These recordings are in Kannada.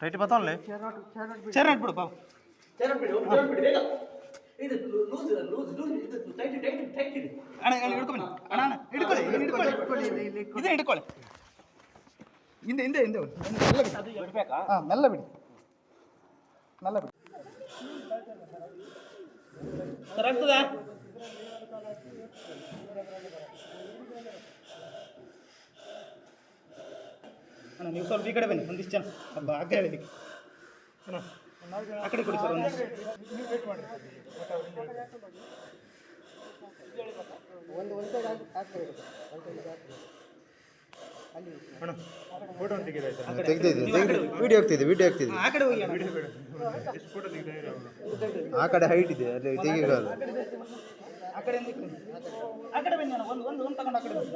ಟೈಟ್ ಬತ್ತೋನ್ಲೆ ಚೇರ್ ಬಿಡು ಬಾಬು ಇದು ಲೂಸ್ ಇದು ಟೈಟ್ ಇಡಿ ಅಣ್ಣ ಹಿಡ್ಕೊಂಡು ಅಣ್ಣ ಹಿಡ್ಕೊಳ್ಳಿ ಇದೇ ಹಿಡ್ಕೊಳ್ಳಿ ಹಿಂದೆ ಮೆಲ್ಲ ಬಿಡಿ ಸರ್ ಆಗ್ತದಾ ಅಣ್ಣ ನೀವು ಸ್ವಲ್ಪ ಈ ಕಡೆ ಬನ್ನಿ ಒಂದಿಷ್ಟು ಜನ ಹಬ್ಬ ಆಗ ಹೇಳಿದ್ದಕ್ಕೆ ಅಣ್ಣ ಆ ಕಡೆ ಕೊಡಿ ಸರ್ ಒಂದಿಷ್ಟು ಅಣ್ಣ ಫೋಟೋ ತೆಗೆದಾಯ್ತಾ ವಿಡಿಯೋ ಆಗ್ತಿದೆ ಆ ಕಡೆ ಹೋಗಿ ಎಷ್ಟು ಫೋಟೋ ತೆಗೆದಾಯ್ತು ಆ ಕಡೆ ಹೈಟ್ ಇದೆ ಅಲ್ಲಿ ತೆಗಿಯೋದು ಆ ಕಡೆ ಆ ಕಡೆ ಬನ್ನಿ ಅಣ್ಣ ಒಂದು ತಗೊಂಡು ಆ ಕಡೆ ಬನ್ನಿ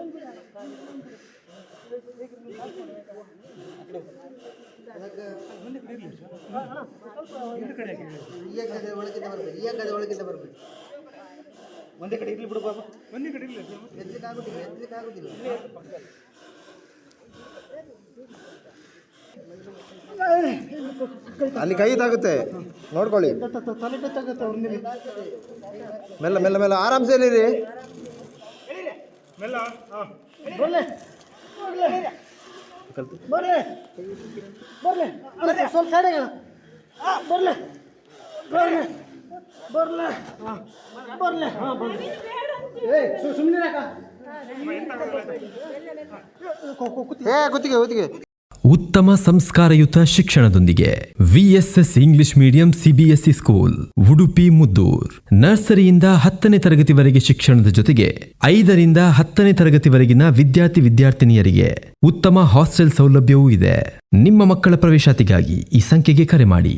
ಒಂದೇ ಕಡೆ ಇರ್ಲಿ ಬಿಡು ಬಾಬು ಒಂದೇ ಕಡೆ ಇಲ್ಲ ಅಲ್ಲಿ ಕೈ ತಾಗುತ್ತೆ ನೋಡ್ಕೊಳ್ಳಿ ಮೆಲ್ಲ ಮೆಲ್ಲ ಮೆಲ್ಲ ಆರಾಮ್ಸೆ ಇಲ್ಲಿರಿ ಮೆಲ್ಲ ಕುತ್ತಿಗೆ ಉತ್ತಮ ಸಂಸ್ಕಾರಯುತ ಶಿಕ್ಷಣದೊಂದಿಗೆ VSS English medium CBSE school Udupi Muddur ನರ್ಸರಿಯಿಂದ 10ನೇ ತರಗತಿವರೆಗೆ ಶಿಕ್ಷಣದ ಜೊತೆಗೆ 5ರಿಂದ 10ನೇ ತರಗತಿವರೆಗಿನ ವಿದ್ಯಾರ್ಥಿನಿಯರಿಗೆ ಉತ್ತಮ ಹಾಸ್ಟೆಲ್ ಸೌಲಭ್ಯವೂ ಇದೆ. ನಿಮ್ಮ ಮಕ್ಕಳ ಪ್ರವೇಶಾತಿಗಾಗಿ ಈ ಸಂಖ್ಯೆಗೆ ಕರೆ ಮಾಡಿ.